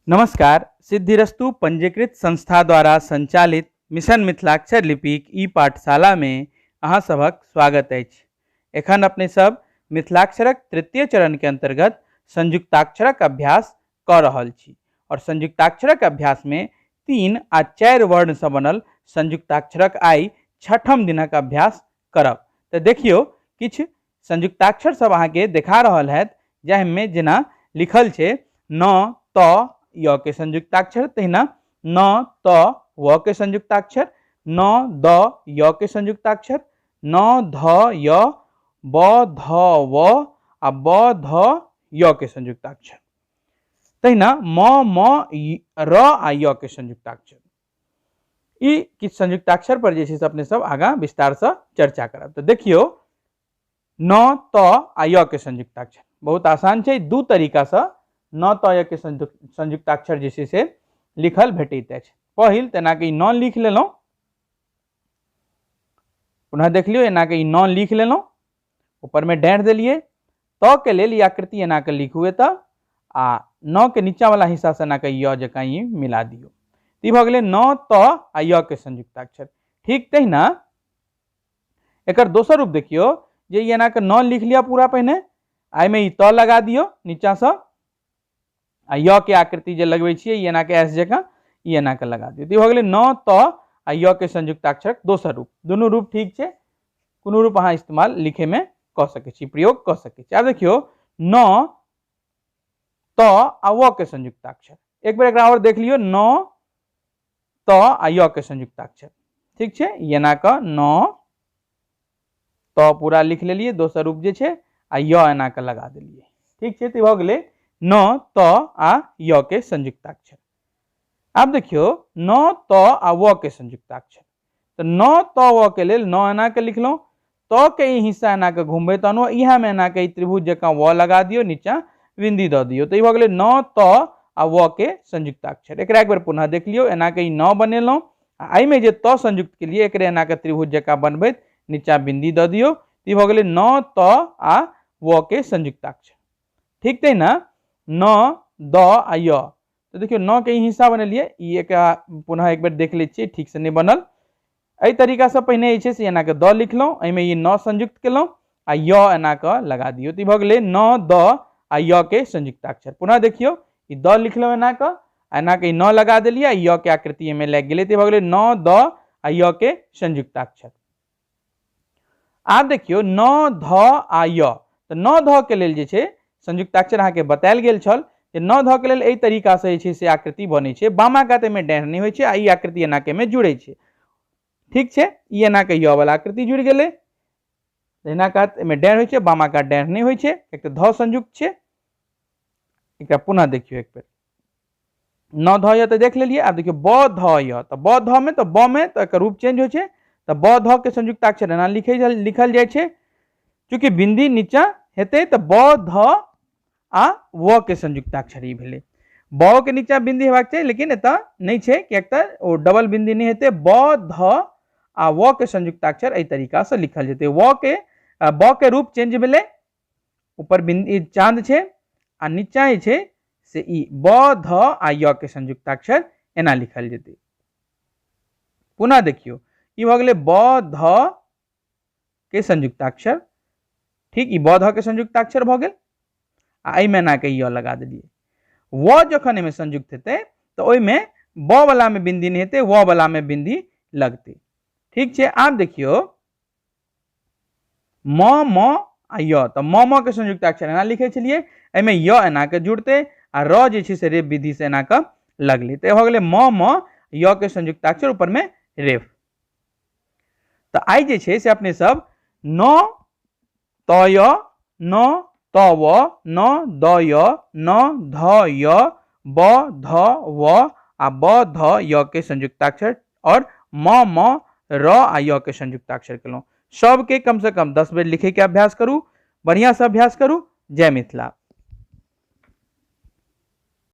नमस्कार। सिद्धिरस्तु पंजीकृत संस्था द्वारा संचालित मिशन मिथिलाक्षर लिपिक ई पाठशाला में अहाँ सभक स्वागत अछि। एखन अपने सब मिथिलाक्षरक तृतीय चरण के अंतर्गत संयुक्ताक्षरक अभ्यास कऽ रहल छी और संयुक्ताक्षरक अभ्यास में 3 आ 4 वर्ण से बनल संयुक्ताक्षरक आइ 6ठम दिनक अभ्यास करब। तो देखियो किछ संयुक्ताक्षर सब अहाँ के देखा रहल है, जाहिमे जेना लिखल छै न त य के संयुक्ताक्षर, तहिना न त व के संयुक्ताक्षर, न द य के संयुक्ताक्षर, न ध य, ब ध व आ ब ध य के संयुक्ताक्षर, तहिना म र आ य के संयुक्ताक्षर। ई किछ संयुक्ताक्षर पर जे छै से अपने सब आगा विस्तार से चर्चा करब। तो देखियो न त आ य के संयुक्ताक्षर बहुत आसान छै। दू तरीका से न त य के संयुक्ताक्षर जे छै से लिखल भेटैत अछि। पहिल तेना के न लिख लेलहुं, पुनः देख लियो एना के न लिख लेलहुं, ऊपर में डाँठ देलिए। त के लेल ई आकृति एना के लिखू एत आ न के नीचा वाला हिस्सा से एना के य जकां ई मिला दियो। ई भ गेलै न त आ य के संयुक्ताक्षर। ठीक तहिना एकर दोसर रूप देखियो जे ई एना के न लिख लिया पूरा पहिने, आइ में ई त लगा दियो नीचा से आ य के आकृति जे लगबै छियै ई एना के एस जकां ई एना के लगा दियो। भ गेलै न त आ य के संयुक्ताक्षरक दोसर रूप। दुनू रूप ठीक छै, कोनो रूप अहाँ इस्तेमाल लिखे में क सकै छी, प्रयोग क सकै छी। आब देखियो न त आ व के संयुक्ताक्षर, एक बेर एकरा और देख लियो, न त आ य के संयुक्ताक्षर। ठीक छै, ई एना क न त पूरा लिख लेलिए, दोसर रूप जे छै आ य एना के लगा देलिए। ठीक छै, तो भ गेलै न त आ य के संयुक्ताक्षर। अब देखियो न त आ व के संयुक्ताक्षर। तो न त व के लेल न एना के लिखलौं, त के ई हिस्सा एना के घुमबै तहनो इहा में एना के त्रिभुज जकां व लगा दियो, नीचा बिंदी द दियो। तो ई भ गेलै न त आ व के संयुक्ताक्षर। एकरा एक बेर पुनः देख लियो, एना के ई न बनेलौं, आई में जे त संयुक्त के लिए एकरे एना के त्रिभुज जकां बनबैत नीचा बिंदी द दियो। ई भ गेलै न त आ व के संयुक्ताक्षर। ठीक तहिना न द आ य। तो देखियो न के हिस्सा बनेलिए, ई एक पुनः एक बेर देख ले छिए ठीक से नहीं बनल। एहि तरीका से पहिने जे छै से एना के द लिखलौं, एहि में ई न संयुक्त केलौं आ य एना के लगा दियो। तो भ गेलै न द आ य के संयुक्ताक्षर। पुनः देखियो ई द लिखलौं एना के न लगा देलिए, य के आकृति में लग गेलै। तो भ गेलै न द आ य के संयुक्ताक्षर। आब देखियो न ध आ य। तो न ध के लेल जे छै संयुक्ताक्षर अहाँ के बतायल गेल छल जे न ध के लेल एहि तरीका से जे छै से आकृति बनै छै। बामा कात में डाँठ नहीं होय छै आ ई आकृति एना के में जुड़ै छै। ठीक छै, ई एना के य वाला आकृति जुड़ गेलै। एना कात में डाँठ होय छै, बामा कात डाँठ नहीं होय छै, एक तो ध संयुक्त छै। एकरा पुनः देखियो एक बेर, न ध य तो देख लेलिए। अब देखियो ब ध य। तो ब ध में तो ब में तो एकर रूप चेंज होय छै। तो ब ध के संयुक्ताक्षर एना लिखल जाय छै। चूंकि बिंदी नीचा हेतै तो ब ध आ व के संयुक्ताक्षर ई भेलै। ब के नीचा बिंदी हेबाक चाहिए, लेकिन एतऽ नहीं छै, कियाक त ओ डबल बिंदी नहीं हेतै। ब ध आ व के संयुक्ताक्षर एहि तरीका से लिखल जेतै। ब के रूप चेंज भेलै, ऊपर बिंदी चांद छै आ नीचा जे छै से ई ब ध आ य के संयुक्ताक्षर एना लिखल जेतै। पुनः देखियो ई भ गेलै ब ध के संयुक्ताक्षर। ठीक, ई ब ध के संयुक्ताक्षर भ गेल आ एहि में एना के य लगा देलिए। व जखन एमे संयुक्त हेतै तो ओहि में ब वाला में बिंदी नहीं हेतै, व वाला में बिंदी लगतै। ठीक छै, आब देखियो म आ य। तो म के संयुक्ताक्षर एना लिखे छलिए, एहि में य एना के जुड़तै आ र जे छै से रेफ विधि से एना के लगलै। तो भ गेलै म य के संयुक्ताक्षर, ऊपर में रेफ। तो आई जे छै से अपने सब न त य, न त व, न द य, न ध य, ब ध व आ ब ध य के संयुक्ताक्षर और म र आ य के संयुक्ताक्षर केलौं। सबके कम से कम 10 बेर लिखे के अभ्यास करू। बढ़िया से अभ्यास करू। जय मिथिला।